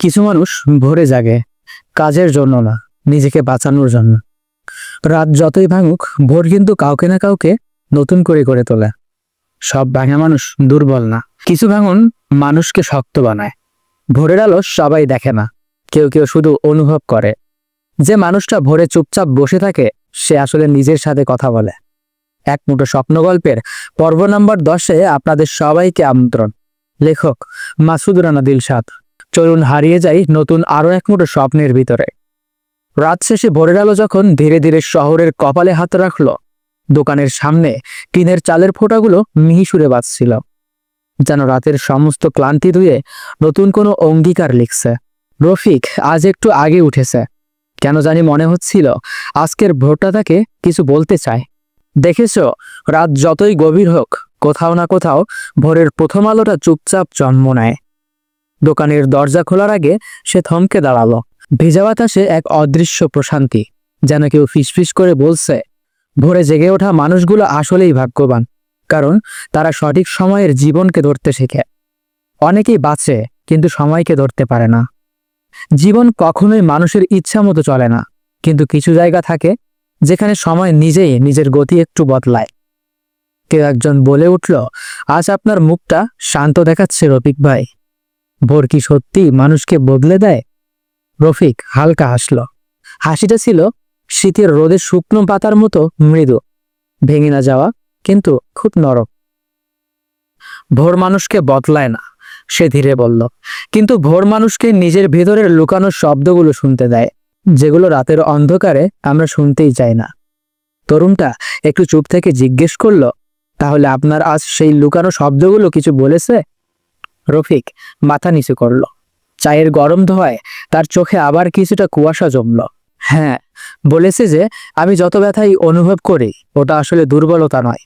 কিছু মানুষ ভোরে জাগে কাজের জন্য না, নিজেকে বাঁচানোর জন্য। রাত যতই ভাঙুক, ভোর কিন্তু কাউকে না কাউকে নতুন করে করে তোলে। সব ভাঙা মানুষ দুর্বল না, কিছু ভাঙন মানুষকে শক্ত বানায়। ভোরের আলো সবাই দেখে না, কেউ কেউ শুধু অনুভব করে। যে মানুষটা ভোরে চুপচাপ বসে থাকে, সে আসলে নিজের সাথে কথা বলে। এক মুঠো স্বপ্ন গল্পের পর্ব নাম্বার 10-এ আপনাদের সবাইকে আমন্ত্রণ। লেখক মাসুদ রানা দিলশাদ। চলুন হারিয়ে যাই নতুন আরো এক মুঠো স্বপ্নের ভিতরে। রাত শেষে ভোরের আলো যখন ধীরে ধীরে শহরের কপালে হাত রাখলো, দোকানের সামনে টিনের চালের ফোঁটাগুলো মিহি সুরে বাজছিল, যেন রাতের সমস্ত ক্লান্তি ধুয়ে নতুন কোনো অঙ্গীকার লিখছে। রফিক আজ একটু আগে উঠেছে, কেন জানি মনে হচ্ছিল আজকের ভোরটা তাকে কিছু বলতে চায়। দেখেছো, রাত যতই গভীর হোক, কোথাও না কোথাও ভোরের প্রথম আলোটা চুপচাপ জন্ম নেয়। দোকানের দরজা খোলার আগে সে থমকে দাঁড়ালো। ভেজা বাতাসে এক অদৃশ্য প্রশান্তি, যেন কেউ ফিসফিস করে বলছে, ভোরে জেগে ওঠা মানুষগুলো আসলেই ভাগ্যবান, কারণ তারা সঠিক সময়ের জীবনকে ধরতে শেখে। অনেকেই বাঁচে কিন্তু সময়কে ধরতে পারে না। জীবন কখনোই মানুষের ইচ্ছা মতো চলে না, কিন্তু কিছু জায়গা থাকে যেখানে সময় নিজেই নিজের গতি একটু বদলায়। কেউ একজন বলে উঠল, আজ আপনার মুখটা শান্ত দেখাচ্ছে রফিক ভাই। ভোর কি সত্যি মানুষকে বদলে দেয়? রফিক হালকা হাসল। হাসিটা ছিল শীতের রোদে শুকনো পাতার মতো মৃদু, ভেঙে না যাওয়া কিন্তু খুব নরম। ভোর মানুষকে বদলায় না, সে ধীরে বলল, কিন্তু ভোর মানুষকে নিজের ভেতরের লুকানো শব্দগুলো শুনতে দেয়, যেগুলো রাতের অন্ধকারে আমরা শুনতেই চাই না। তরুণটা একটু চুপ থেকে জিজ্ঞেস করল, তাহলে আপনার আজ সেই লুকানো শব্দগুলো কিছু বলেছে? রফিক মাথা নিচু করল। চায়ের গরম ধোঁয়ায় তার চোখে আবার কিছুটা কুয়াশা জমল। হ্যাঁ, বলেছে যে আমি যত ব্যথাই অনুভব করি, ওটা আসলে দুর্বলতা নয়,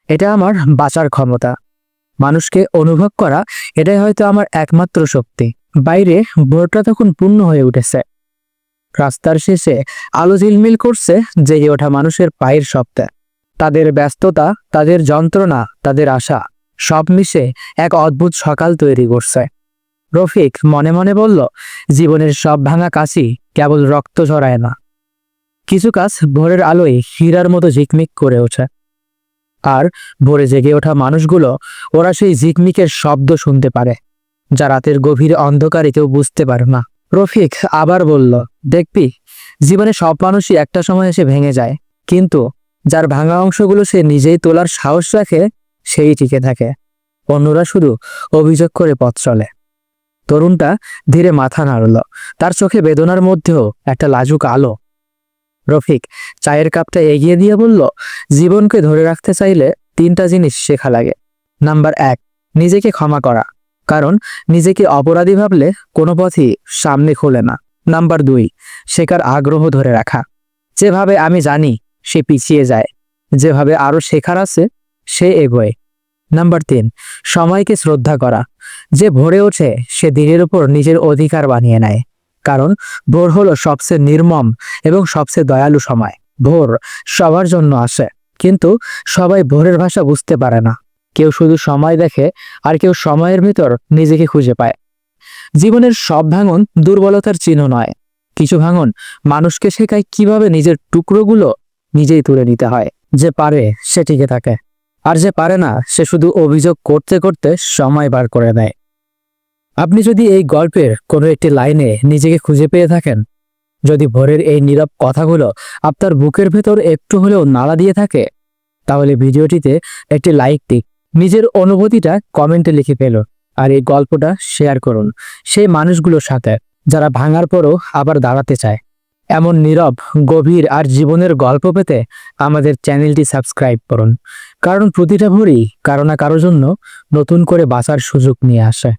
এটা আমার বাঁচার ক্ষমতা। মানুষকে অনুভব করা, এটাই হয়তো আমার একমাত্র শক্তি। বাইরে ভোরটা তখন পূর্ণ হয়ে উঠেছে। রাস্তার শেষে আলো ঝিলমিল করছে জেগে ওঠা মানুষের পায়ের শব্দে। তাদের ব্যস্ততা, তাদের যন্ত্রণা, তাদের আশা, সব মিশে এক অদ্ভুত সকাল তৈরি করছে। রফিক মনে মনে বলল, জীবনের সব ভাঙা কাশি কেবল রক্ত ঝরায় না, কিছু কাজ ভোরের আলোয় হীরার মতো ঝিকমিক করে ওঠে। আর ভোরে জেগে ওঠা মানুষগুলো, ওরা সেই ঝিকমিকের শব্দ শুনতে পারে, যা রাতের গভীর অন্ধকারে কেউ বুঝতে পারে না। রফিক আবার বলল, দেখবি, জীবনে সব মানুষই একটা সময় এসে ভেঙে যায়, কিন্তু যার ভাঙা অংশগুলো সে নিজেই তোলার সাহস রাখে, সেই টিকে থাকে। অন্যরা শুধু অভিযোগ করে পথ চলে। তরুণটা ধীরে মাথা নাড়ল, তার চোখে বেদনার মধ্যেও একটা লাজুক আলো। রফিক চায়ের কাপটা এগিয়ে দিয়ে বলল, জীবনকে ধরে রাখতে চাইলে 3টা জিনিস শেখা লাগে। নাম্বার 1, নিজেকে ক্ষমা করা, কারণ নিজেকে অপরাধী ভাবলে কোনো পথই সামনে খোলে না। নাম্বার 2, শেখার আগ্রহ ধরে রাখা। যেভাবে আমি জানি সে পিছিয়ে যায়, যেভাবে আরো শেখার আছে সে এগোয়। নাম্বার 3, সময়কে শ্রদ্ধা করা। যে ভোরে ওঠে সে দিনের উপর নিজের অধিকার বানিয়ে নেয়, কারণ ভোর হলো সবচেয়ে নির্মম এবং সবচেয়ে দয়ালু সময়। ভোর সবার জন্য আসে, কিন্তু সবাই ভোরের ভাষা বুঝতে পারে না। কেউ শুধু সময় দেখে, আর কেউ সময়ের ভিতর নিজেকে খুঁজে পায়। জীবনের সব ভাঙন দুর্বলতার চিহ্ন নয়, কিছু ভাঙন মানুষকে শেখায় কিভাবে নিজের টুকরোগুলো নিজেই তুলে নিতে হয়। যে পারে সে টিকে থাকে, আর যে পারে না সে শুধু অভিযোগ করতে করতে সময় বার করে দেয়। আপনি যদি এই গল্পের কোনো একটি লাইনে নিজেকে খুঁজে পেয়ে থাকেন, যদি ভোরের এই নীরব কথাগুলো আপনার বুকের ভেতর একটু হলেও নাড়া দিয়ে থাকে, তাহলে ভিডিওটিতে একটি লাইক দিন, নিজের অনুভূতিটা কমেন্টে লিখে ফেলো, আর এই গল্পটা শেয়ার করুন সেই মানুষগুলোর সাথে যারা ভাঙার পরও আবার দাঁড়াতে চায়। এমন নীরব, গভীর আর জীবনের গল্প পেতে আমাদের চ্যানেলটি সাবস্ক্রাইব করুন, কারণ প্রতিটা ভোরই কারো না কারো জন্য নতুন করে বাঁচার সুযোগ নিয়ে আসে।